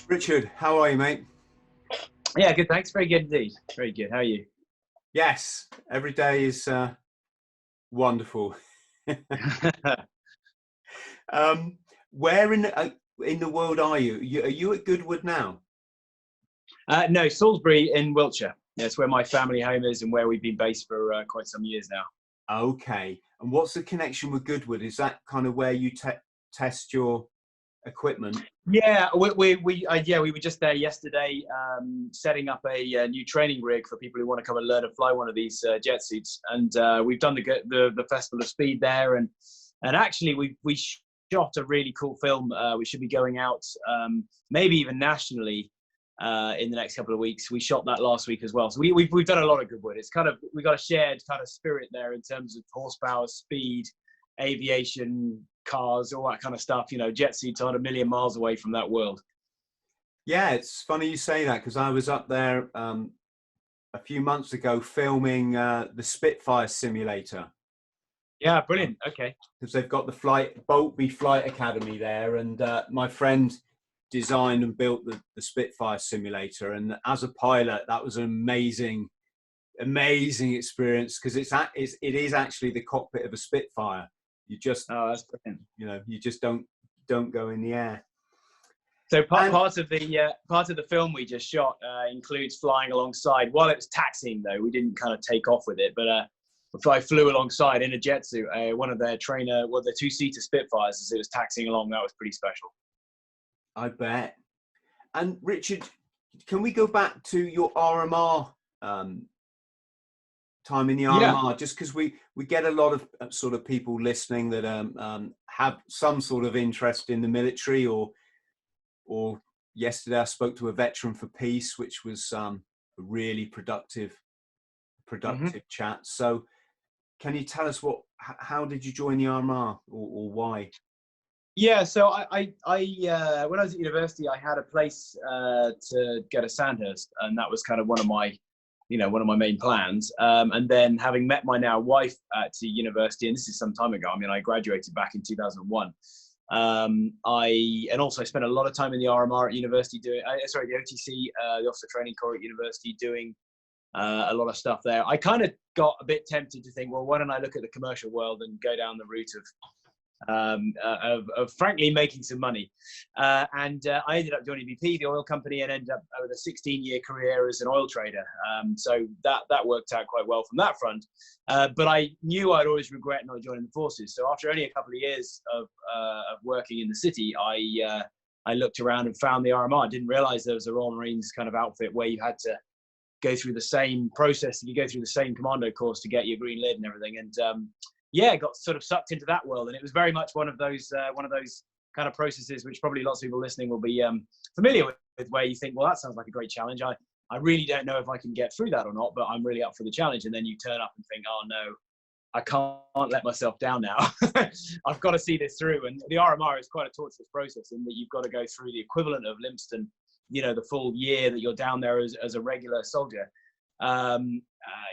Richard, how are you, mate? Yeah, good. Thanks. Very good indeed. Very good. How are you? Yes, every day is wonderful. um, where in the world are you? Are you at Goodwood now? No, Salisbury in Wiltshire. That's where my family home is and where we've been based for quite some years now. Okay. And what's the connection with Goodwood? Is that kind of where you test your equipment? Yeah, we were just there yesterday, setting up a new training rig for people who want to come and learn to fly one of these jet suits. And we've done the Festival of Speed there, and actually we shot a really cool film. We should be going out, maybe even nationally, in the next couple of weeks. We shot that last week as well. So we've done a lot of Goodwood. It's kind of, we got a shared kind of spirit there in terms of horsepower, speed, aviation, cars, all that kind of stuff. You know, jet suits aren't a million miles away from that world. Yeah, it's funny you say that because I was up there a few months ago filming the Spitfire simulator. Yeah, brilliant. Okay. Because they've got the Boltby Flight Academy there, and my friend designed and built the Spitfire simulator. And as a pilot, that was an amazing experience because it is actually the cockpit of a Spitfire. You just that's brilliant. You know, you just don't go in the air. So part of the film we just shot includes flying alongside. While it was taxiing, though, we didn't kind of take off with it, but I flew alongside in a jet suit, one of their the two-seater Spitfires as it was taxiing along. That was pretty special. I bet. And Richard, can we go back to your RMR time in the RMR? Yeah. Just because we get a lot of sort of people listening that have some sort of interest in the military, or yesterday I spoke to a veteran for peace, which was a really productive chat. So can you tell us how did you join the RMR or why? Yeah, so I when I was at university, I had a place to go to Sandhurst, and that was kind of one of my main plans. And then having met my now wife at university, and this is some time ago. I mean, I graduated back in 2001. And also spent a lot of time in the RMR at university doing, the OTC, the Officer Training Corps at university, doing a lot of stuff there. I kind of got a bit tempted to think, well, why don't I look at the commercial world and go down the route of frankly making some money, and I ended up joining BP, the oil company, and ended up with a 16-year career as an oil trader. So that worked out quite well from that front. But I knew I'd always regret not joining the forces. So after only a couple of years of working in the city, I looked around and found the RMR. Didn't realize there was a Royal Marines kind of outfit where you had to go through the same process, you go through the same commando course to get your green lid and everything. And got sort of sucked into that world, and it was very much one of those kind of processes which probably lots of people listening will be familiar with, where you think, well, that sounds like a great challenge. I really don't know if I can get through that or not, but I'm really up for the challenge. And then you turn up and think, oh no, I can't let myself down now. I've got to see this through. And the RMR is quite a torturous process in that you've got to go through the equivalent of Lympstone, the full year that you're down there as a regular soldier.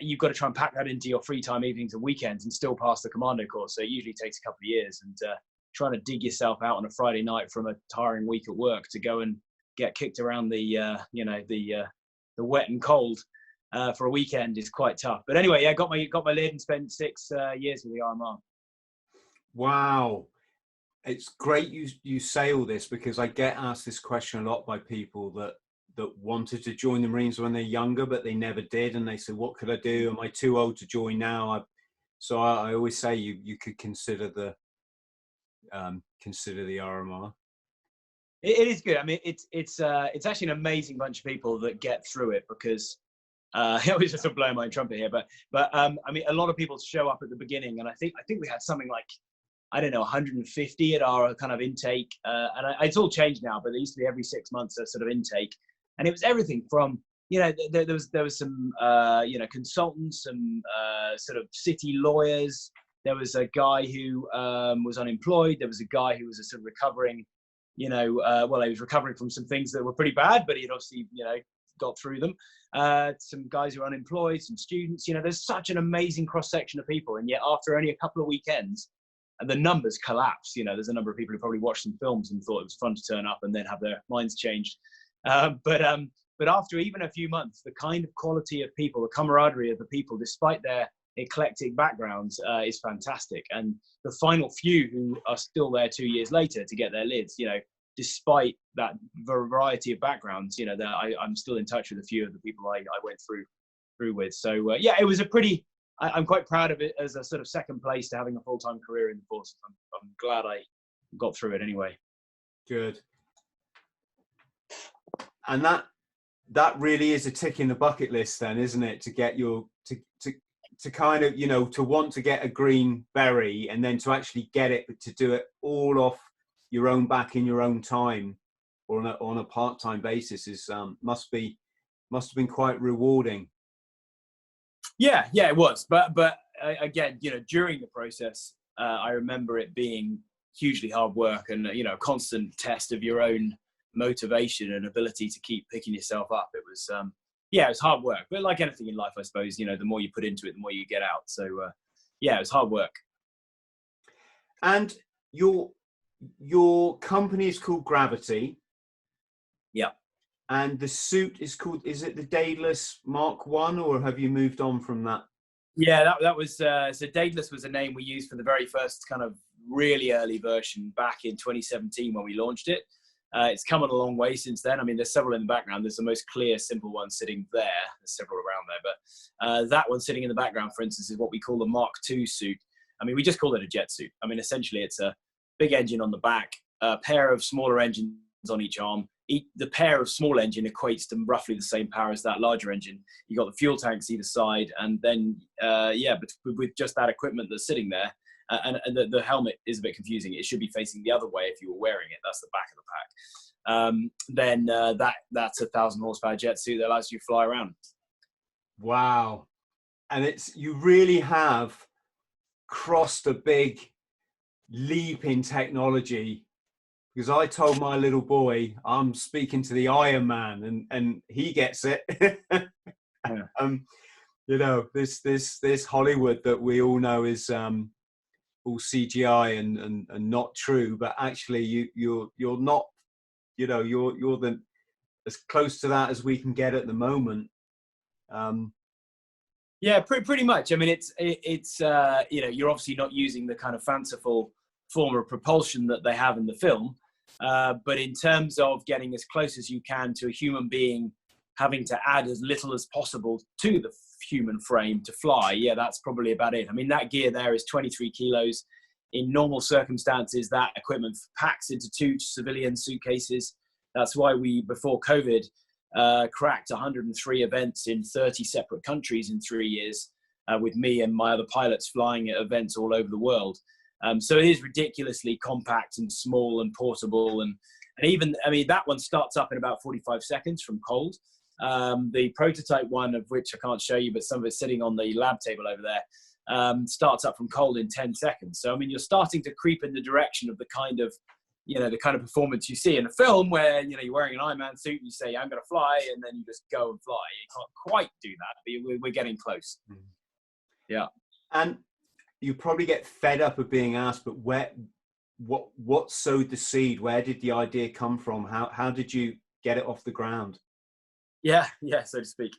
You've got to try and pack that into your free time evenings and weekends and still pass the commando course. So it usually takes a couple of years, and trying to dig yourself out on a Friday night from a tiring week at work to go and get kicked around the wet and cold for a weekend is quite tough. But anyway, yeah, got my lid and spent 6 years with the RMR. Wow. It's great you say all this, because I get asked this question a lot by people that wanted to join the Marines when they're younger, but they never did. And they said, what could I do? Am I too old to join now? So I always say you could consider the RMR. It is good. I mean, it's actually an amazing bunch of people that get through it, because I was just blowing my own trumpet here, but I mean, a lot of people show up at the beginning, and I think we had something like, I don't know, 150 at our kind of intake, and it's all changed now, but there used to be every 6 months a sort of intake. And it was everything from, there was some, consultants, some sort of city lawyers. There was a guy who was unemployed. There was a guy who was a sort of recovering, he was recovering from some things that were pretty bad, but he'd obviously, got through them. Some guys who are unemployed, some students. There's such an amazing cross-section of people. And yet after only a couple of weekends, and the numbers collapse. There's a number of people who probably watched some films and thought it was fun to turn up and then have their minds changed. But after even a few months, the kind of quality of people, the camaraderie of the people, despite their eclectic backgrounds, is fantastic. And the final few who are still there 2 years later to get their lids, you know, despite that variety of backgrounds, you know, that I'm still in touch with a few of the people I went through with. So yeah, it was a pretty, I'm quite proud of it as a sort of second place to having a full-time career in the forces. I'm glad I got through it anyway. Good. And that really is a tick in the bucket list then, isn't it? To get your, to kind of, you know, to want to get a green beret and then to actually get it, but to do it all off your own back in your own time or on a part-time basis is, must have been quite rewarding. Yeah, it was. But again, you know, during the process, I remember it being hugely hard work and, you know, a constant test of your own motivation and ability to keep picking yourself up. It was, yeah, it was hard work. But like anything in life, I suppose, you know, the more you put into it, the more you get out. So, yeah, it was hard work. And your company is called Gravity. Yeah. And the suit is called, is it the Daedalus Mark 1, or have you moved on from that? Yeah, that was, so Daedalus was a name we used for the very first kind of really early version back in 2017 when we launched it. It's come on a long way since then. I mean, there's several in the background. There's the most clear, simple one sitting there. There's several around there, but that one sitting in the background, for instance, is what we call the Mark II suit. I mean, we just call it a jet suit. I mean, essentially, it's a big engine on the back, a pair of smaller engines on each arm. The pair of small engine equates to roughly the same power as that larger engine. You got the fuel tanks either side, and then yeah, but with just that equipment that's sitting there, and the helmet is a bit confusing. It should be facing the other way if you were wearing it. That's the back of the pack. Then that's a 1,000 horsepower jet suit that allows you to fly around. Wow, and you really have crossed a big leap in technology. Because I told my little boy, I'm speaking to the Iron Man, and he gets it. Yeah. You know, this Hollywood that we all know is all CGI and not true, but actually you're not, you know, you're as close to that as we can get at the moment. Yeah, pretty much. I mean, it's you know, you're obviously not using the kind of fanciful form of propulsion that they have in the film. But in terms of getting as close as you can to a human being, having to add as little as possible to the human frame to fly, yeah, that's probably about it. I mean, that gear there is 23 kilos. In normal circumstances, that equipment packs into 2 civilian suitcases. That's why we, before COVID, cracked 103 events in 30 separate countries in 3 years, with me and my other pilots flying at events all over the world. So it is ridiculously compact and small and portable. And even, I mean, that one starts up in about 45 seconds from cold. The prototype one, of which I can't show you, but some of it's sitting on the lab table over there, starts up from cold in 10 seconds. So, I mean, you're starting to creep in the direction of the kind of, you know, the kind of performance you see in a film where, you know, you're wearing an Iron Man suit and you say, I'm going to fly, and then you just go and fly. You can't quite do that, but we're getting close. Yeah. And you probably get fed up of being asked, but what sowed the seed? Where did the idea come from? How did you get it off the ground? Yeah, so to speak.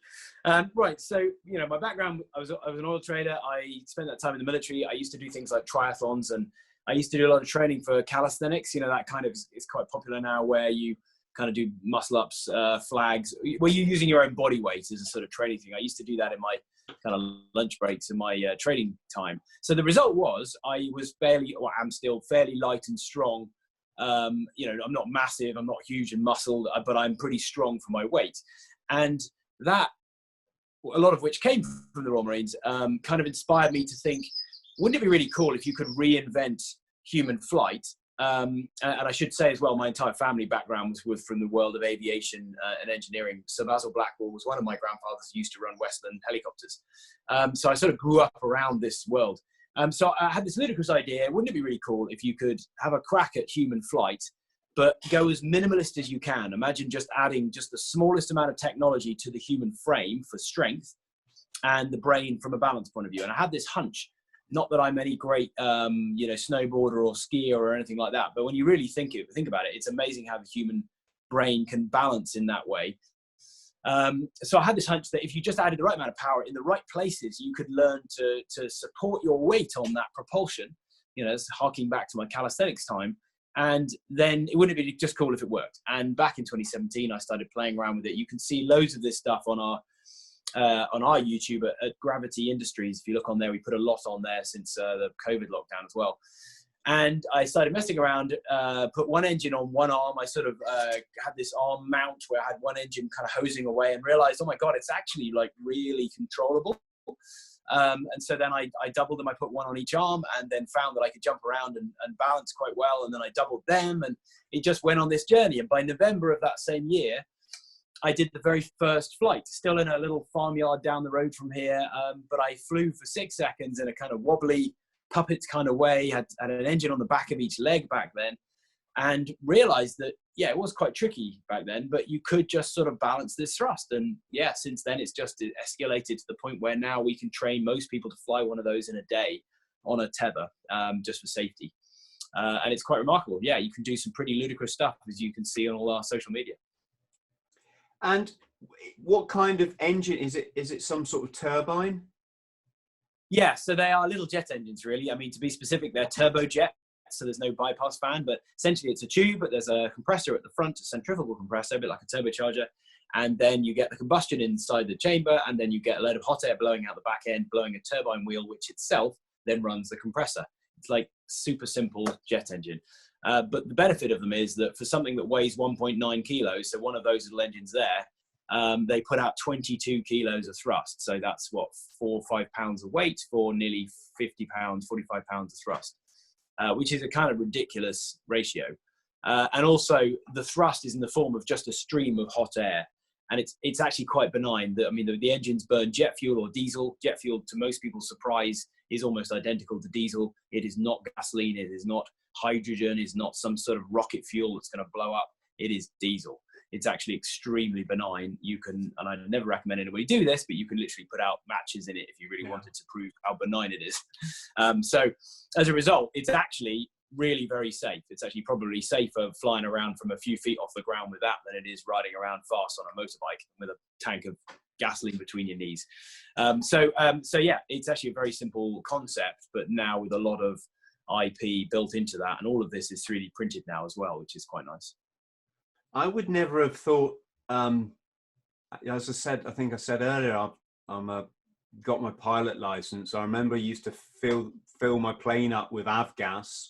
Right, so, you know, my background, I was an oil trader. I spent that time in the military. I used to do things like triathlons, and I used to do a lot of training for calisthenics. You know, that kind of is quite popular now, where you kind of do muscle ups, flags, where you're using your own body weight as a sort of training thing. I used to do that in my kind of lunch breaks in my training time. So the result was I was I'm still fairly light and strong. You know, I'm not massive, I'm not huge and muscled, but I'm pretty strong for my weight. And that, a lot of which came from the Royal Marines, kind of inspired me to think, wouldn't it be really cool if you could reinvent human flight? And I should say as well, my entire family background was from the world of aviation and engineering. Sir Basil Blackwell was one of my grandfathers who used to run Westland helicopters. So I sort of grew up around this world. So I had this ludicrous idea. Wouldn't it be really cool if you could have a crack at human flight, but go as minimalist as you can? Imagine just adding just the smallest amount of technology to the human frame for strength and the brain from a balance point of view. And I had this hunch. Not that I'm any great, you know, snowboarder or skier or anything like that, but when you really think about it, it's amazing how the human brain can balance in that way. So I had this hunch that if you just added the right amount of power in the right places, you could learn to support your weight on that propulsion, you know, it's harking back to my calisthenics time. And then it wouldn't be just cool if it worked. And back in 2017, I started playing around with it. You can see loads of this stuff on our YouTube at Gravity Industries. If you look on there, we put a lot on there since the COVID lockdown as well. And I started messing around, put one engine on one arm. I sort of had this arm mount where I had one engine kind of hosing away, and realized, oh my God, it's actually like really controllable. And so then I doubled them. I put one on each arm, and then found that I could jump around and balance quite well. And then I doubled them, and it just went on this journey. And by November of that same year, I did the very first flight, still in a little farmyard down the road from here. But I flew for 6 seconds in a kind of wobbly puppets kind of way, had an engine on the back of each leg back then, and realized that, yeah, it was quite tricky back then, but you could just sort of balance this thrust. And yeah, since then it's just escalated to the point where now we can train most people to fly one of those in a day on a tether, just for safety. And it's quite remarkable. Yeah, you can do some pretty ludicrous stuff, as you can see on all our social media. And what kind of engine is it? Is it some sort of turbine? Yeah, so they are little jet engines, really. I mean, to be specific, they're turbojet, so there's no bypass fan, but essentially it's a tube, but there's a compressor at the front, a centrifugal compressor, a bit like a turbocharger, and then you get the combustion inside the chamber, and then you get a load of hot air blowing out the back end, blowing a turbine wheel, which itself then runs the compressor. It's like super simple jet engine. But the benefit of them is that for something that weighs 1.9 kilos, so one of those little engines there, they put out 22 kilos of thrust. So that's what, 4 or 5 pounds of weight for nearly 50 pounds, 45 pounds of thrust, which is a kind of ridiculous ratio. And also the thrust is in the form of just a stream of hot air. And it's actually quite benign. I mean, the engines burn jet fuel or diesel. Jet fuel, to most people's surprise, is almost identical to diesel. It is not gasoline. It is not hydrogen. It's not some sort of rocket fuel that's going to blow up. It is diesel. It's actually extremely benign. You can, and I never recommend anybody do this, but you can literally put out matches in it if you really wanted to prove how benign it is. So as a result, it's actually really very safe. It's actually probably safer flying around from a few feet off the ground with that than it is riding around fast on a motorbike with a tank of gasoline between your knees. So yeah, it's actually a very simple concept, but now with a lot of IP built into that, and all of this is 3D printed now as well, which is quite nice. I would never have thought, as I said, I think I said earlier, I'm got my pilot license. I remember I used to fill my plane up with avgas,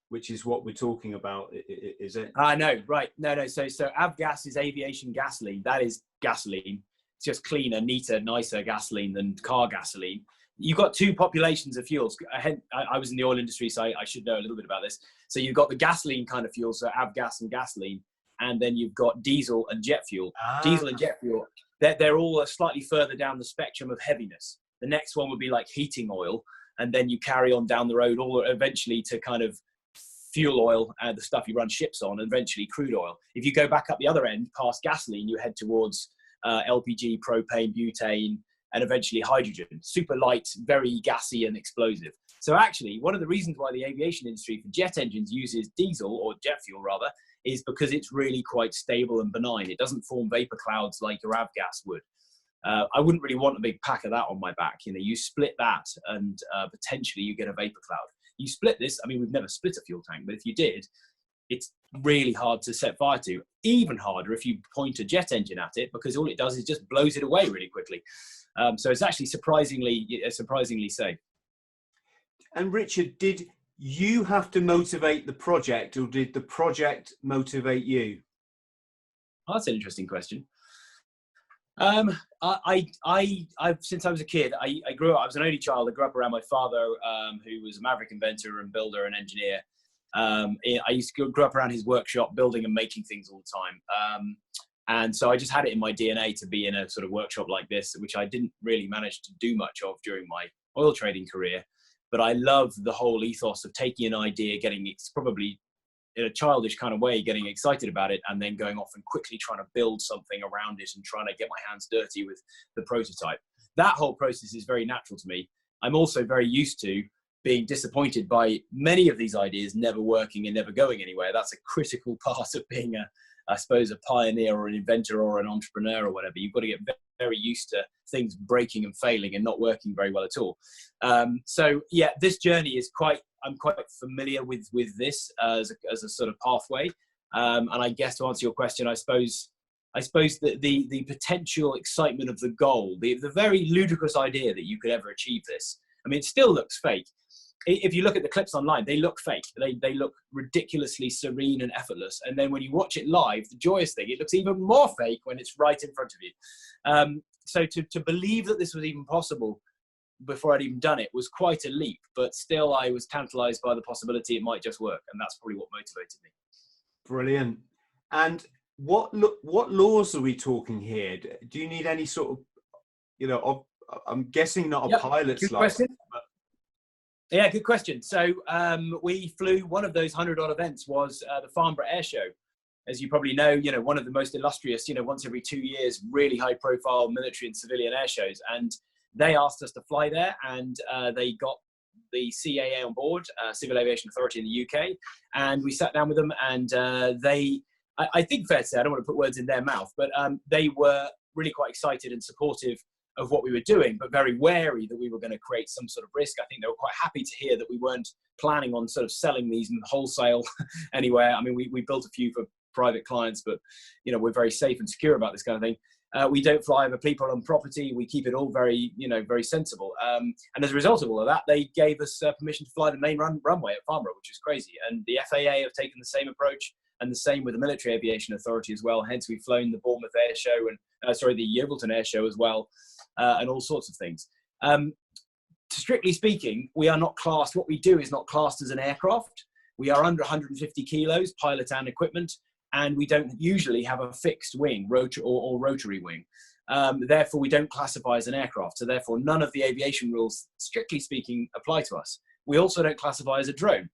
which is what we're talking about, is it? No, right. No. So avgas is aviation gasoline. That is gasoline. It's just cleaner, neater, nicer gasoline than car gasoline. You've got two populations of fuels. I was in the oil industry, so I should know a little bit about this. So you've got the gasoline kind of fuel, so avgas and gasoline, and then you've got diesel and jet fuel. Diesel and jet fuel, they're all slightly further down the spectrum of heaviness. The next one would be like heating oil, and then you carry on down the road, all eventually to kind of fuel oil, the stuff you run ships on, and eventually crude oil. If you go back up the other end, past gasoline, you head towards LPG, propane, butane, and eventually hydrogen. Super light, very gassy and explosive. So actually, one of the reasons why the aviation industry for jet engines uses diesel, or jet fuel rather, is because it's really quite stable and benign. It doesn't form vapor clouds like your avgas would. I wouldn't really want a big pack of that on my back. You know, you split that and potentially you get a vapor cloud. You split this, I mean, we've never split a fuel tank, but if you did, it's really hard to set fire to. Even harder if you point a jet engine at it, because all it does is just blows it away really quickly. So it's actually surprisingly safe. And Richard, did you have to motivate the project, or did the project motivate you? Oh, that's an interesting question. I've since I was a kid, I grew up, I was an only child. I grew up around my father, who was a maverick inventor and builder and engineer. I used to grow up around his workshop, building and making things all the time. And so I just had it in my DNA to be in a sort of workshop like this, which I didn't really manage to do much of during my oil trading career. But I love the whole ethos of taking an idea, it's probably in a childish kind of way, getting excited about it, and then going off and quickly trying to build something around it and trying to get my hands dirty with the prototype. That whole process is very natural to me. I'm also very used to being disappointed by many of these ideas never working and never going anywhere. That's a critical part of being I suppose, a pioneer or an inventor or an entrepreneur or whatever. You've got to get very used to things breaking and failing and not working very well at all. So yeah, this journey is I'm quite familiar with this as a sort of pathway. And I guess to answer your question, I suppose that the potential excitement of the goal, the very ludicrous idea that you could ever achieve this. I mean, it still looks fake. If you look at the clips online, they look fake. They look ridiculously serene and effortless. And then when you watch it live, the joyous thing, it looks even more fake when it's right in front of you. So to believe that this was even possible before I'd even done it was quite a leap. But still, I was tantalized by the possibility it might just work. And that's probably what motivated me. Brilliant. And what laws are we talking here? Do you need any sort of, I'm guessing not a pilot's good license. Question. Yeah, good question. So we flew, one of those 100-odd events was the Farnborough Air Show. As you probably know, one of the most illustrious, once every 2 years, really high profile military and civilian air shows. And they asked us to fly there, and they got the CAA on board, Civil Aviation Authority in the UK. And we sat down with them, and I think fair to say, I don't want to put words in their mouth, but they were really quite excited and supportive of what we were doing, but very wary that we were going to create some sort of risk. I think they were quite happy to hear that we weren't planning on sort of selling these wholesale anywhere. I mean, we built a few for private clients, but we're very safe and secure about this kind of thing. We don't fly over people and property. We keep it all very, very sensible. And as a result of all of that, they gave us permission to fly the main runway at Farnborough, which is crazy. And the FAA have taken the same approach, and the same with the Military Aviation Authority as well. Hence, we've flown the Bournemouth Air Show and the Yeovilton Air Show as well, and all sorts of things. Strictly speaking, we are not classed. What we do is not classed as an aircraft. We are under 150 kilos, pilot and equipment, and we don't usually have a fixed wing, or rotary wing. Therefore, we don't classify as an aircraft. So therefore, none of the aviation rules, strictly speaking, apply to us. We also don't classify as a drone.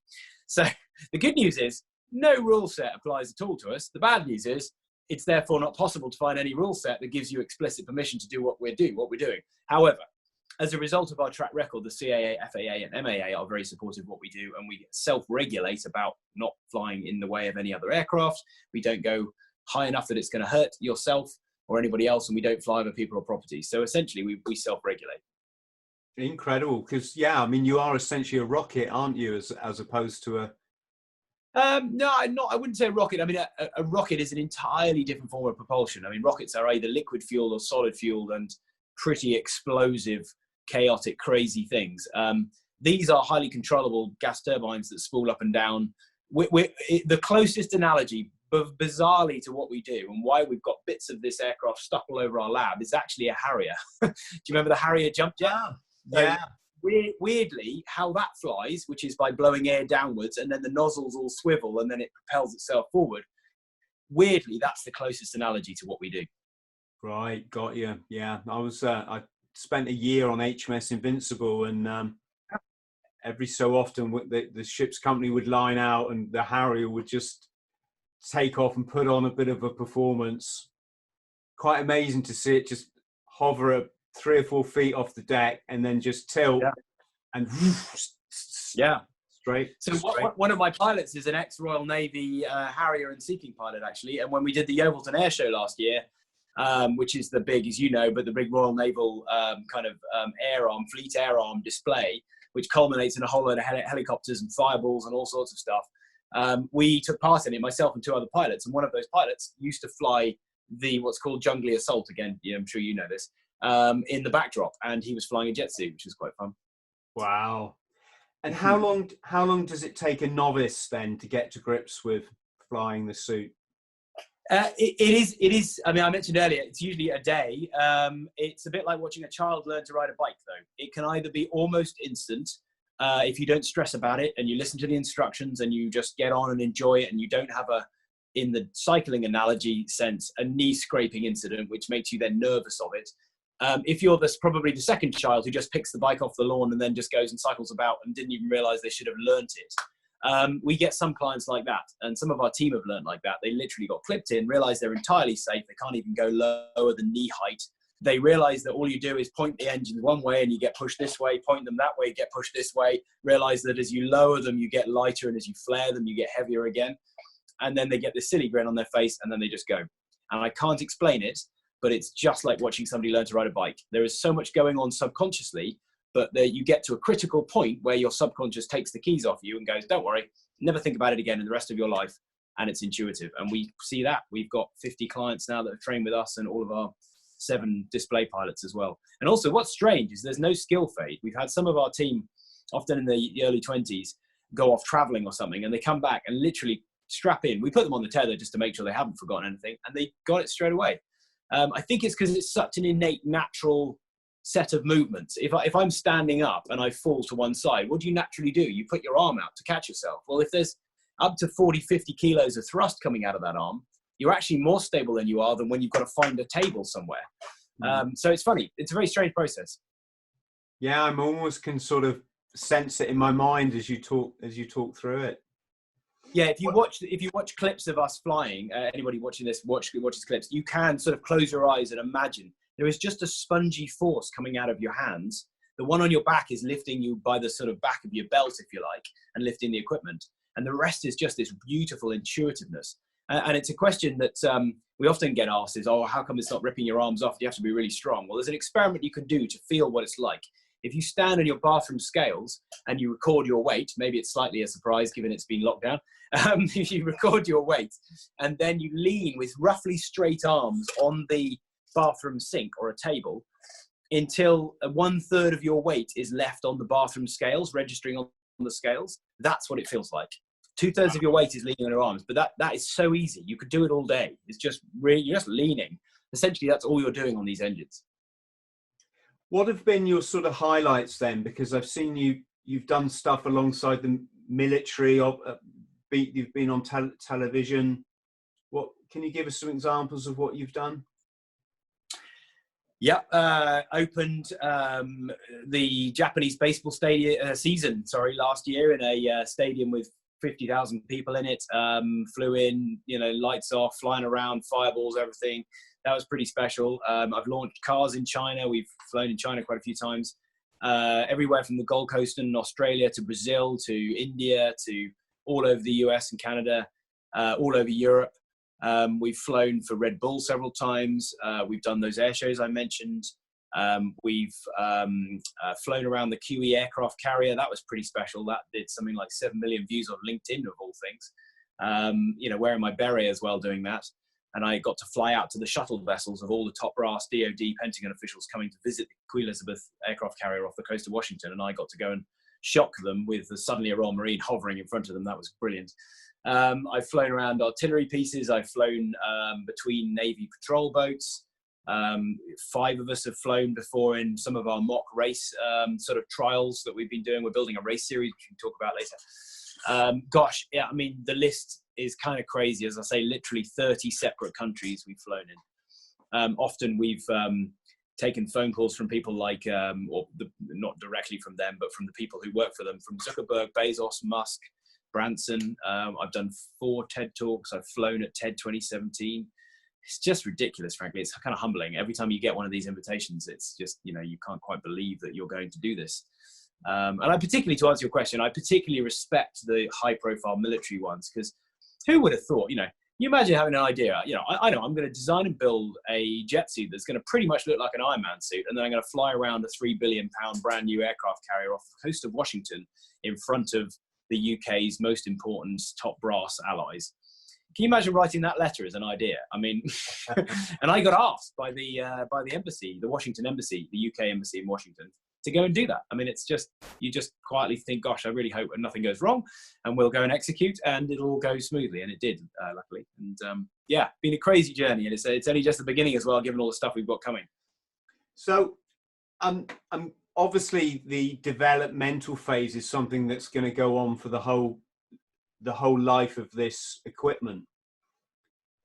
So the good news is no rule set applies at all to us. The bad news is it's therefore not possible to find any rule set that gives you explicit permission to do what we're doing. However, as a result of our track record, the CAA, FAA, and MAA are very supportive of what we do, and we self-regulate about not flying in the way of any other aircraft. We don't go high enough that it's going to hurt yourself or anybody else, and we don't fly over people or property. So essentially, we self-regulate. Incredible, because you are essentially a rocket, aren't you, as opposed to a... No, I wouldn't say a rocket. I mean, a rocket is an entirely different form of propulsion. I mean, rockets are either liquid fueled or solid fueled, and pretty explosive, chaotic, crazy things. These are highly controllable gas turbines that spool up and down. The closest analogy, bizarrely, to what we do and why we've got bits of this aircraft stuck all over our lab is actually a Harrier. Do you remember the Harrier jump jet? Yeah. Weirdly, how that flies, which is by blowing air downwards, and then the nozzles all swivel and then it propels itself forward. Weirdly, that's the closest analogy to what we do. Right, got you. Yeah, I spent a year on HMS Invincible, and every so often the ship's company would line out and the Harrier would just take off and put on a bit of a performance. Quite amazing to see it just hover at 3 or 4 feet off the deck and then just tilt and straight. So one of my pilots is an ex-Royal Navy Harrier and Sea King pilot, actually. And when we did the Yeovilton Air Show last year, which is the big, as you know, but the big Royal Naval fleet air arm display, which culminates in a whole load of helicopters and fireballs and all sorts of stuff. We took part in it, myself and 2 other pilots. And one of those pilots used to fly what's called Jungly Assault, again, I'm sure you know this, in the backdrop, and he was flying a jet suit, which was quite fun. Wow. And how long does it take a novice then to get to grips with flying the suit? It is. I mean, I mentioned earlier, it's usually a day. It's a bit like watching a child learn to ride a bike, though. It can either be almost instant if you don't stress about it and you listen to the instructions and you just get on and enjoy it, and you don't have in the cycling analogy sense, a knee scraping incident, which makes you then nervous of it. If you're probably the second child who just picks the bike off the lawn and then just goes and cycles about and didn't even realize they should have learnt it. We get some clients like that, and some of our team have learned like that. They literally got clipped in, realize they're entirely safe. They can't even go lower than knee height. They realize that all you do is point the engines one way and you get pushed this way, point them that way, you get pushed this way. Realize that as you lower them, you get lighter, and as you flare them, you get heavier again. and then they get this silly grin on their face, and then they just go. And I can't explain it, but it's just like watching somebody learn to ride a bike. There is so much going on subconsciously, but you get to a critical point where your subconscious takes the keys off you and goes, don't worry, never think about it again in the rest of your life. And it's intuitive. And we see that. We've got 50 clients now that have trained with us, and all of our 7 display pilots as well. And also what's strange is there's no skill fade. We've had some of our team, often in the early 20s, go off traveling or something, and they come back and literally strap in. We put them on the tether just to make sure they haven't forgotten anything, and they got it straight away. I think it's because it's such an innate, natural set of movements. If I'm standing up and I fall to one side, what do you naturally do? You put your arm out to catch yourself. Well, if there's up to 40, 50 kilos of thrust coming out of that arm, you're actually more stable than you are than when you've got to find a table somewhere. So it's funny. It's a very strange process. Yeah, I'm almost can sort of sense it in my mind as you talk through it. Yeah, if you watch clips of us flying, anybody watching this watches clips, you can sort of close your eyes and imagine there is just a spongy force coming out of your hands. The one on your back is lifting you by the sort of back of your belt, if you like, and lifting the equipment. And the rest is just this beautiful intuitiveness. And it's a question that we often get asked is, oh, how come it's not ripping your arms off? You have to be really strong. Well, there's an experiment you can do to feel what it's like. If you stand on your bathroom scales and you record your weight, maybe it's slightly a surprise given it's been locked down. If you record your weight and then you lean with roughly straight arms on the bathroom sink or a table until 1/3 of your weight is left on the bathroom scales, registering on the scales, that's what it feels like. 2/3 of your weight is leaning on your arms, but that is so easy. You could do it all day. It's just really, you're just leaning. Essentially, that's all you're doing on these engines. What have been your sort of highlights then? Because I've seen you've done stuff alongside the military. You've been on television. What can you give us some examples of what you've done? Yeah, opened the Japanese baseball season last year in a stadium with 50,000 people in it. Flew in, lights off, flying around, fireballs, everything. That was pretty special. I've launched cars in China. We've flown in China quite a few times. Everywhere from the Gold Coast and Australia to Brazil to India to all over the US and Canada, all over Europe. We've flown for Red Bull several times. We've done those air shows I mentioned. We've flown around the QE aircraft carrier. That was pretty special. That did something like 7 million views on LinkedIn of all things. Wearing my beret as well doing that. And I got to fly out to the shuttle vessels of all the top brass DOD Pentagon officials coming to visit the Queen Elizabeth aircraft carrier off the coast of Washington. And I got to go and shock them with suddenly a Royal Marine hovering in front of them. That was brilliant. I've flown around artillery pieces. I've flown between Navy patrol boats. 5 of us have flown before in some of our mock race sort of trials that we've been doing. We're building a race series, which we can talk about later. The list is kind of crazy. As I say, literally 30 separate countries we've flown in. Often we've taken phone calls from people like, not directly from them, but from the people who work for them, from Zuckerberg, Bezos, Musk, Branson. I've done 4 TED Talks. I've flown at TED 2017. It's just ridiculous, frankly. It's kind of humbling. Every time you get one of these invitations, it's just, you can't quite believe that you're going to do this. And I particularly, to answer your question, I particularly respect the high-profile military ones, because who would have thought, you imagine having an idea, I know I'm going to design and build a jet suit that's going to pretty much look like an Iron Man suit, and then I'm going to fly around a £3 billion brand new aircraft carrier off the coast of Washington in front of the UK's most important top brass allies. Can you imagine writing that letter as an idea? I mean, and I got asked by the embassy, the Washington embassy, the UK embassy in Washington, to go and do that. I mean, it's just, you just quietly think, gosh, I really hope nothing goes wrong, and we'll go and execute, and it'll all go smoothly. And it did, luckily. And been a crazy journey, and it's only just the beginning as well, given all the stuff we've got coming. So, obviously the developmental phase is something that's going to go on for the whole life of this equipment.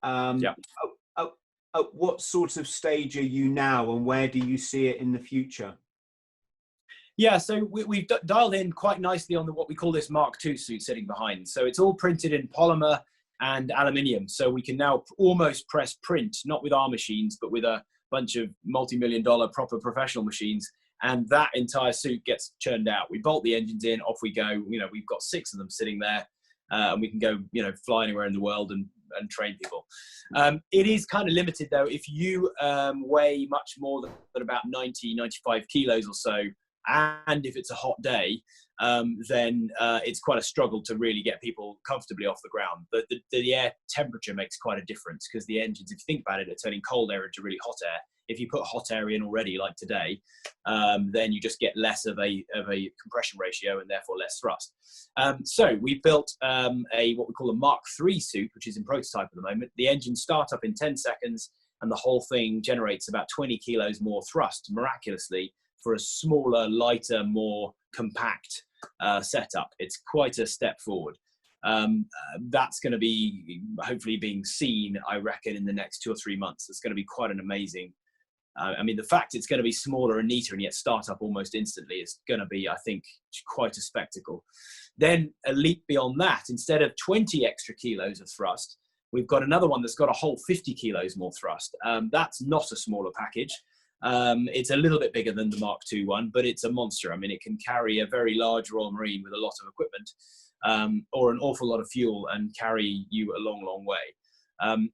At what sort of stage are you now, and where do you see it in the future? Yeah, so we've dialed in quite nicely on what we call this Mark II suit sitting behind. So it's all printed in polymer and aluminium. So we can now almost press print, not with our machines, but with a bunch of multi-million-dollar proper professional machines. And that entire suit gets churned out. We bolt the engines in, off we go. We've got 6 of them sitting there. and we can go, fly anywhere in the world and train people. It is kind of limited though. If you weigh much more than about 90, 95 kilos or so, and if it's a hot day, then it's quite a struggle to really get people comfortably off the ground. But the air temperature makes quite a difference, because the engines, if you think about it, are turning cold air into really hot air. If you put hot air in already, like today, then you just get less of a compression ratio and therefore less thrust. So we built what we call a Mark III suit, which is in prototype at the moment. The engines start up in 10 seconds, and the whole thing generates about 20 kilos more thrust, miraculously, for a smaller, lighter, more compact setup. It's quite a step forward. That's going to be hopefully being seen, I reckon, in the next 2 or 3 months. It's going to be quite an amazing. The fact it's going to be smaller and neater and yet start up almost instantly is going to be, I think, quite a spectacle. Then a leap beyond that, instead of 20 extra kilos of thrust, we've got another one that's got a whole 50 kilos more thrust. That's not a smaller package. It's a little bit bigger than the Mark II one, but it's a monster. It can carry a very large Royal Marine with a lot of equipment, or an awful lot of fuel, and carry you a long, long way.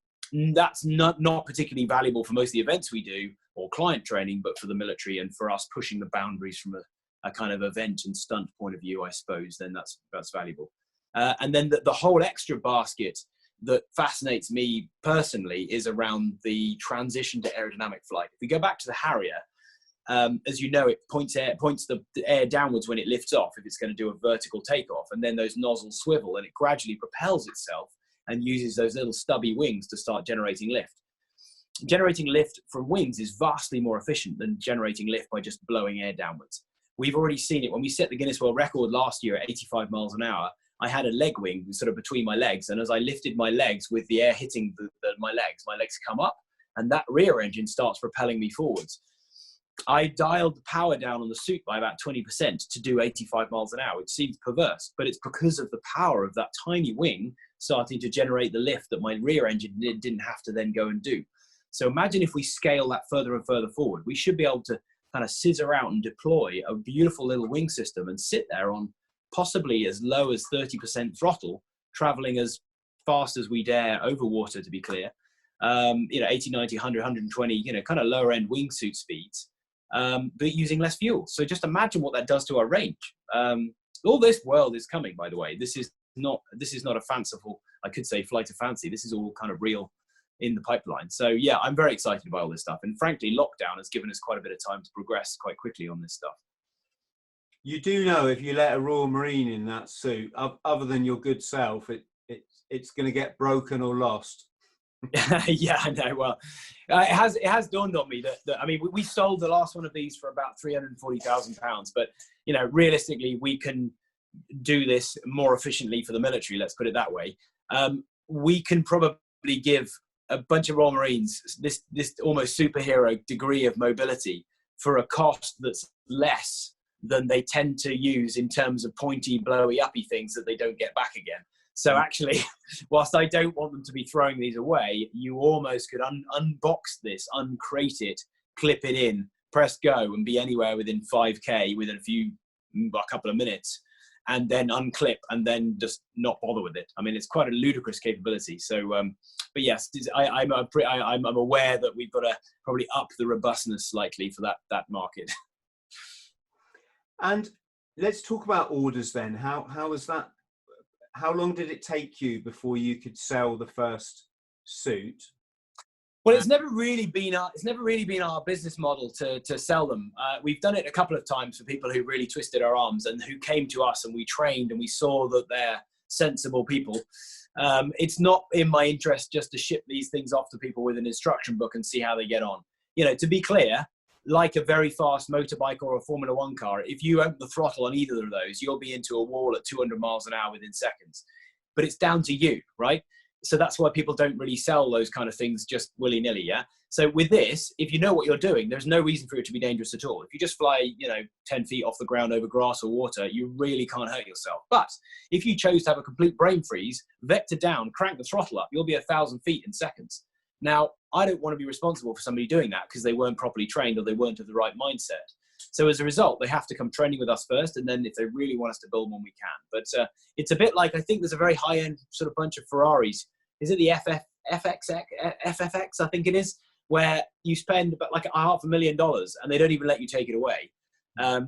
That's not particularly valuable for most of the events we do or client training, but for the military and for us pushing the boundaries from a kind of event and stunt point of view, I suppose, then that's valuable. And then the whole extra basket that fascinates me personally is around the transition to aerodynamic flight. If we go back to the Harrier, as you know, it points the air downwards when it lifts off, if it's going to do a vertical takeoff, and then those nozzles swivel and it gradually propels itself and uses those little stubby wings to start generating lift. Generating lift from wings is vastly more efficient than generating lift by just blowing air downwards. We've already seen it when we set the Guinness World Record last year at 85 miles an hour. I had a leg wing sort of between my legs, and as I lifted my legs with the air hitting my legs come up, and that rear engine starts propelling me forwards. I dialed the power down on the suit by about 20% to do 85 miles an hour, which seems perverse, but it's because of the power of that tiny wing starting to generate the lift that my rear engine didn't have to then go and do. So imagine if we scale that further and further forward. We should be able to kind of scissor out and deploy a beautiful little wing system and sit there on possibly as low as 30% throttle, traveling as fast as we dare over water, to be clear, 80, 90, 100, 120, kind of lower end wingsuit speeds, but using less fuel. So just imagine what that does to our range. All this world is coming, by the way. This is not a fanciful, I could say, flight of fancy. This is all kind of real in the pipeline. So yeah, I'm very excited about all this stuff. And frankly, lockdown has given us quite a bit of time to progress quite quickly on this stuff. You do know, if you let a Royal Marine in that suit, other than your good self, it's going to get broken or lost. Yeah, I know. Well, it has dawned on me that we sold the last one of these for about £340,000, but realistically, we can do this more efficiently for the military. Let's put it that way. We can probably give a bunch of Royal Marines this almost superhero degree of mobility for a cost that's less than they tend to use in terms of pointy, blowy, uppy things that they don't get back again. So actually, whilst I don't want them to be throwing these away, you almost could unbox this, uncrate it, clip it in, press go, and be anywhere within 5K within a couple of minutes, and then unclip and then just not bother with it. It's quite a ludicrous capability. So, but yes, I'm aware that we've got to probably up the robustness slightly for that market. And let's talk about orders then. How was that? How long did it take you before you could sell the first suit? Well, it's never really been our business model to sell them. We've done it a couple of times for people who really twisted our arms and who came to us and we trained and we saw that they're sensible people. It's not in my interest just to ship these things off to people with an instruction book and see how they get on. To be clear, like a very fast motorbike or a Formula One car, if you open the throttle on either of those, you'll be into a wall at 200 miles an hour within seconds. But it's down to you, right? So that's why people don't really sell those kind of things just willy-nilly, yeah? So with this, if you know what you're doing, there's no reason for it to be dangerous at all. If you just fly, 10 feet off the ground over grass or water, you really can't hurt yourself. But if you chose to have a complete brain freeze, vector down, crank the throttle up, you'll be 1,000 feet in seconds. Now, I don't want to be responsible for somebody doing that because they weren't properly trained or they weren't of the right mindset. So as a result, they have to come training with us first, and then if they really want us to build one, we can. But it's a bit like, I think there's a very high-end sort of bunch of Ferraris. Is it the FFX, I think it is, where you spend about like $500,000 and they don't even let you take it away.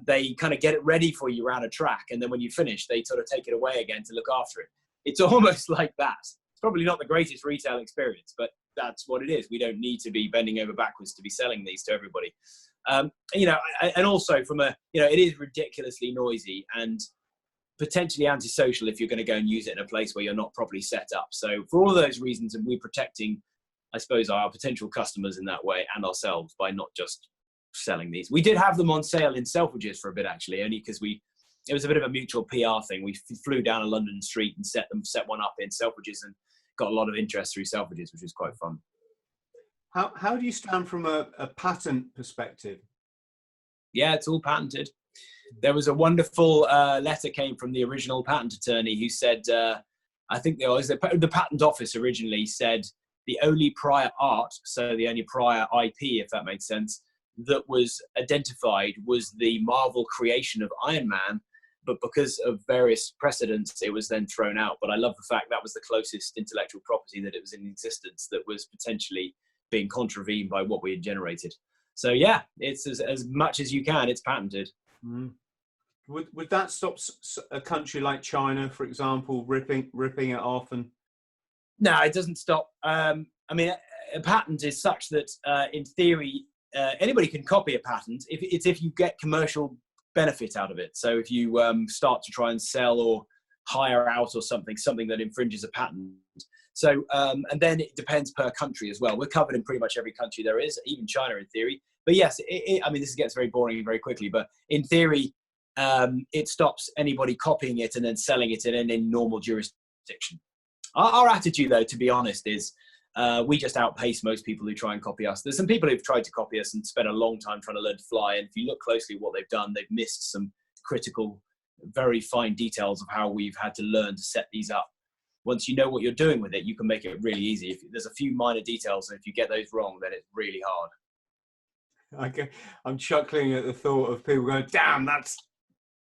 They kind of get it ready for you around a track, and then when you finish, they sort of take it away again to look after it. It's almost like that. It's probably not the greatest retail experience, but that's what it is. We don't need to be bending over backwards to be selling these to everybody. And also from it is ridiculously noisy and potentially antisocial if you're going to go and use it in a place where you're not properly set up. So for all of those reasons, and we're protecting, I suppose, our potential customers in that way and ourselves by not just selling these. We did have them on sale in Selfridges for a bit, actually, only because it was a bit of a mutual PR thing. We flew down a London street and set one up in Selfridges and got a lot of interest through Selfridges, which was quite fun. How do you stand from a patent perspective? Yeah, it's all patented. There was a wonderful letter came from the original patent attorney who said, I think the patent office originally said the only prior art, so the only prior IP, if that makes sense, that was identified was the Marvel creation of Iron Man, but because of various precedents, it was then thrown out. But I love the fact that was the closest intellectual property that it was in existence that was potentially being contravened by what we had generated. So yeah, it's as much as you can, it's patented. Mm. Would that stop a country like China, for example, ripping it off? And no, it doesn't stop. I mean, a patent is such that in theory, anybody can copy a patent if you get commercial benefit out of it. So if you start to try and sell or hire out or something that infringes a patent. So, and then it depends per country as well. We're covered in pretty much every country there is, even China in theory. But yes, I mean, this gets very boring very quickly, but in theory, it stops anybody copying it and then selling it in any normal jurisdiction. Our attitude, though, to be honest, is we just outpace most people who try and copy us. There's some people who've tried to copy us and spent a long time trying to learn to fly. And if you look closely at what they've done, they've missed some critical, very fine details of how we've had to learn to set these up. Once you know what you're doing with it, you can make it really easy. If there's a few minor details, and if you get those wrong, then it's really hard. Okay, I'm chuckling at the thought of people going, "Damn,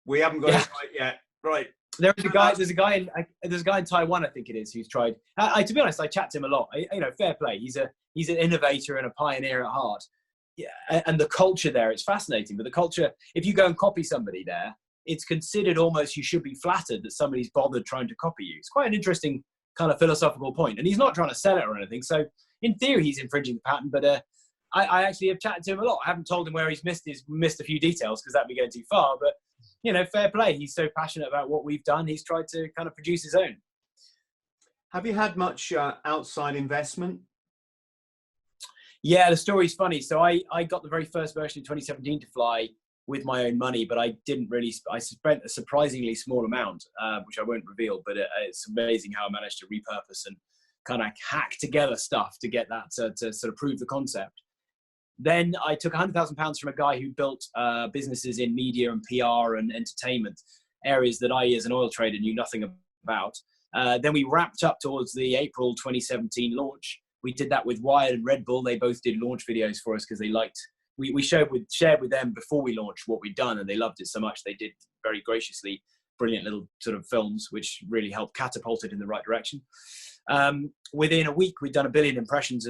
we haven't got it right yet." Right. There's a guy in Taiwan, I think it is, who's tried. To be honest, I chat to him a lot. Fair play. He's an innovator and a pioneer at heart. Yeah, and the culture there, it's fascinating. But the culture, if you go and copy somebody there, it's considered almost you should be flattered that somebody's bothered trying to copy you. It's quite an interesting kind of philosophical point. And he's not trying to sell it or anything. So in theory, he's infringing the patent. But I actually have chatted to him a lot. I haven't told him where he's missed a few details because that'd be going too far. But fair play. He's so passionate about what we've done. He's tried to kind of produce his own. Have you had much outside investment? Yeah, the story's funny. So I got the very first version in 2017 to fly with my own money, but I spent a surprisingly small amount, which I won't reveal, but it's amazing how I managed to repurpose and kind of hack together stuff to get that to sort of prove the concept. Then I took £100,000 from a guy who built businesses in media and PR and entertainment, areas that I, as an oil trader, knew nothing about. Then we wrapped up towards the April 2017 launch. We did that with Wired and Red Bull. They both did launch videos for us because they liked. We shared with them before we launched what we'd done, and they loved it so much they did very graciously brilliant little sort of films, which really helped catapult it in the right direction. Within a week, we'd done 1 billion impressions,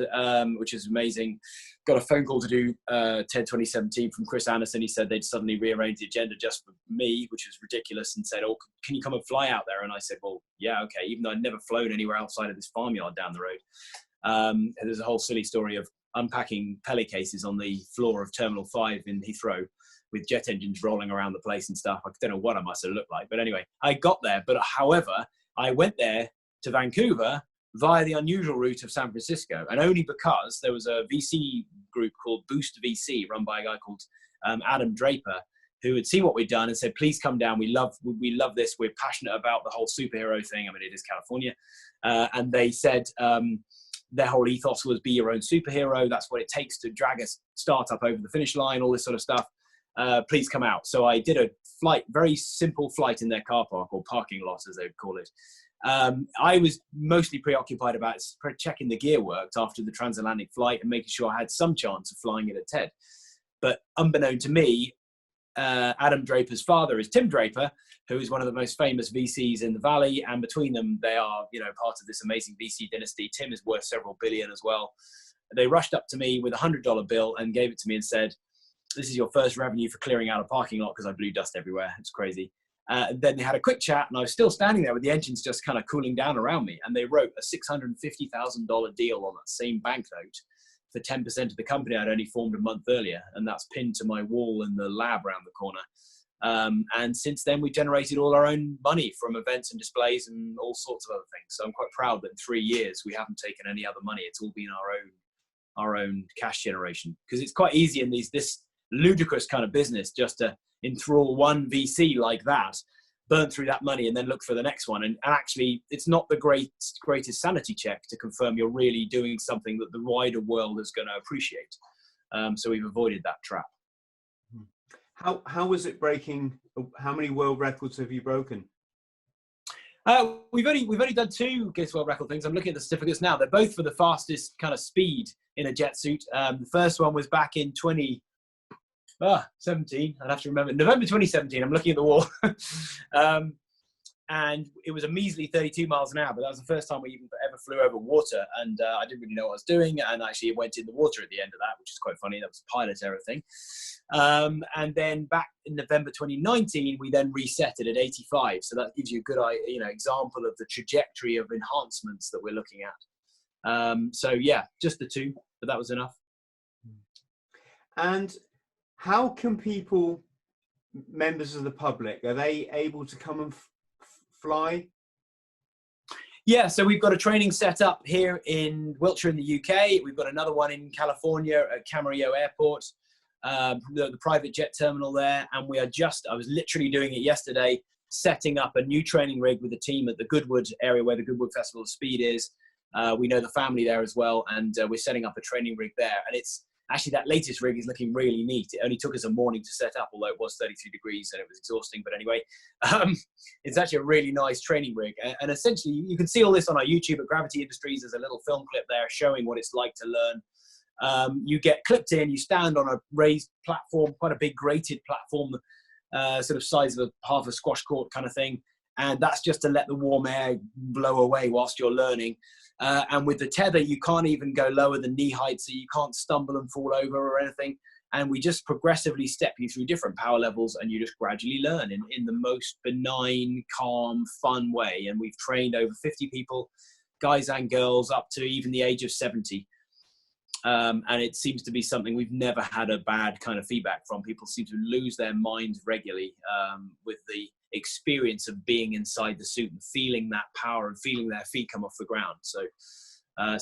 which is amazing. Got a phone call to do TED 2017 from Chris Anderson. He said they'd suddenly rearranged the agenda just for me, which was ridiculous, and said, "Oh, can you come and fly out there?" And I said, "Well, yeah, okay," even though I'd never flown anywhere outside of this farmyard down the road. There's a whole silly story of unpacking pellet cases on the floor of Terminal 5 in Heathrow with jet engines rolling around the place and stuff. I don't know what I must have looked like. But anyway, I got there. But however, I went there to Vancouver via the unusual route of San Francisco. And only because there was a VC group called Boost VC run by a guy called Adam Draper, who had seen what we'd done and said, "Please come down. We love this. We're passionate about the whole superhero thing." I mean, it is California. And they said, their whole ethos was be your own superhero. That's what it takes to drag a startup over the finish line, all this sort of stuff. Please come out. So I did a flight, very simple flight in their car park, or parking lot as they would call it. I was mostly preoccupied about checking the gear worked after the transatlantic flight and making sure I had some chance of flying it at TED. But unbeknown to me, Adam Draper's father is Tim Draper, who is one of the most famous VCs in the Valley. And between them, they are, you know, part of this amazing VC dynasty. Tim is worth several billion as well. They rushed up to me with a $100 bill and gave it to me and said, "This is your first revenue for clearing out a parking lot," because I blew dust everywhere. It's crazy. Then they had a quick chat, and I was still standing there with the engines just kind of cooling down around me. And they wrote a $650,000 deal on that same banknote for 10% of the company I'd only formed a month earlier. And that's pinned to my wall in the lab around the corner. And since then, we generated all our own money from events and displays and all sorts of other things. So I'm quite proud that in 3 years, we haven't taken any other money. It's all been our own cash generation, because it's quite easy in this ludicrous kind of business just to enthrall one VC like that, burn through that money, and then look for the next one. And actually, it's not the greatest sanity check to confirm you're really doing something that the wider world is going to appreciate. So we've avoided that trap. How was it breaking? How many world records have you broken? We've only done 2 Guinness World Record things. I'm looking at the certificates now. They're both for the fastest kind of speed in a jet suit. The first one was back in 2017. I'd have to remember. November 2017. I'm looking at the wall. And it was a measly 32 miles an hour, but that was the first time we even ever flew over water. And I didn't really know what I was doing. And actually it went in the water at the end of that, which is quite funny. That was a pilot error thing. And then back in November 2019, we then reset it at 85. So that gives you a good, example of the trajectory of enhancements that we're looking at. So yeah, just the 2, but that was enough. And how can people, members of the public, are they able to come and fly? Yeah, so we've got a training set up here in Wiltshire in the UK. We've got another one in California at Camarillo Airport, the private jet terminal there. And I was literally doing it yesterday, setting up a new training rig with the team at the Goodwood area where the Goodwood Festival of Speed is. We know the family there as well, and we're setting up a training rig there. And it's actually, that latest rig is looking really neat. It only took us a morning to set up, although it was 33 degrees and it was exhausting. But anyway, it's actually a really nice training rig. And essentially, you can see all this on our YouTube at Gravity Industries. There's a little film clip there showing what it's like to learn. You get clipped in, you stand on a raised platform, quite a big grated platform, sort of size of half a squash court kind of thing. And that's just to let the warm air blow away whilst you're learning. And with the tether, you can't even go lower than knee height, so you can't stumble and fall over or anything. And we just progressively step you through different power levels, and you just gradually learn in the most benign, calm, fun way. And we've trained over 50 people, guys and girls, up to even the age of 70. And it seems to be something we've never had a bad kind of feedback from. People seem to lose their minds regularly with the experience of being inside the suit and feeling that power and feeling their feet come off the ground. So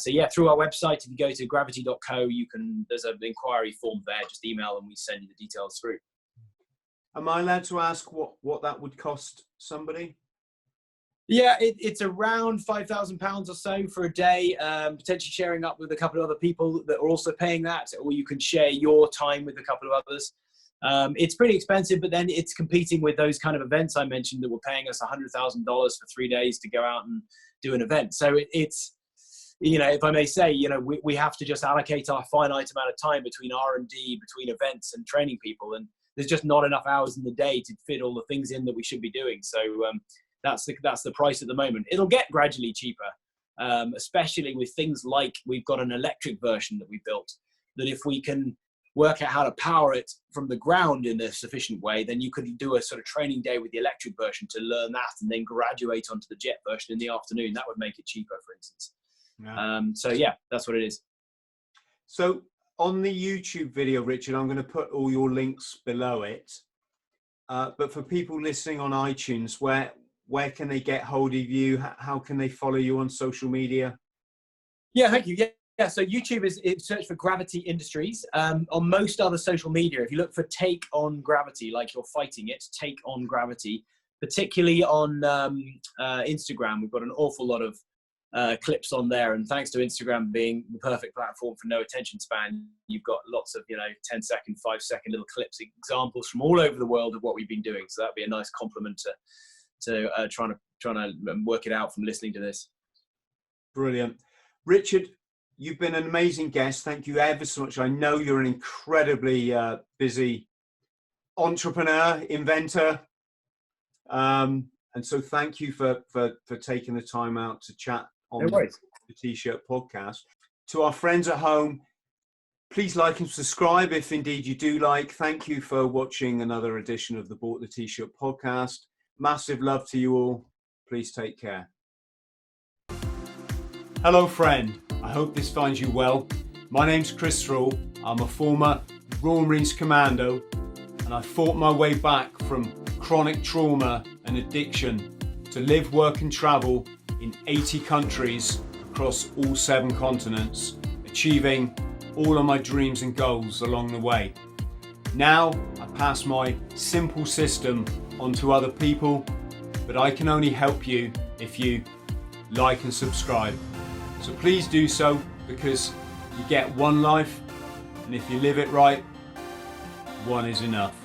yeah, through our website, if you go to gravity.co, there's an inquiry form there. Just email and we send you the details through. Am I allowed to ask what that would cost somebody? Yeah, it's around £5,000 or so for a day, potentially sharing up with a couple of other people that are also paying that, or you can share your time with a couple of others. It's pretty expensive, but then it's competing with those kind of events I mentioned that were paying us $100,000 for 3 days to go out and do an event. So it's, if I may say, we have to just allocate our finite amount of time between R&D, between events and training people. And there's just not enough hours in the day to fit all the things in that we should be doing. So that's the price at the moment. It'll get gradually cheaper, especially with things like we've got an electric version that we built, that if we can work out how to power it from the ground in a sufficient way, then you could do a sort of training day with the electric version to learn that and then graduate onto the jet version in the afternoon. That would make it cheaper, for instance. Yeah. So yeah, that's what it is. So on the YouTube video, Richard, I'm going to put all your links below it. But for people listening on iTunes, where can they get hold of you? How can they follow you on social media? Yeah, thank you. Yeah, so YouTube search for Gravity Industries. On most other social media, if you look for Take on Gravity, like you're fighting it, Take on Gravity, particularly on Instagram, we've got an awful lot of clips on there. And thanks to Instagram being the perfect platform for no attention span, you've got lots of 10-second, 5-second little clips, examples from all over the world of what we've been doing. So that'd be a nice compliment to trying to work it out from listening to this. Brilliant. Richard, you've been an amazing guest. Thank you ever so much. I know you're an incredibly busy entrepreneur, inventor. And so thank you for taking the time out to chat on the T-shirt podcast. To our friends at home, please like and subscribe if indeed you do like. Thank you for watching another edition of the Bought the T-shirt podcast. Massive love to you all. Please take care. Hello friend, I hope this finds you well. My name's Chris THRALL. I'm a former Royal Marines Commando, and I fought my way back from chronic trauma and addiction to live, work and travel in 80 countries across all 7 continents, achieving all of my dreams and goals along the way. Now I pass my simple system on to other people, but I can only help you if you like and subscribe. So please do so, because you get one life, and if you live it right, one is enough.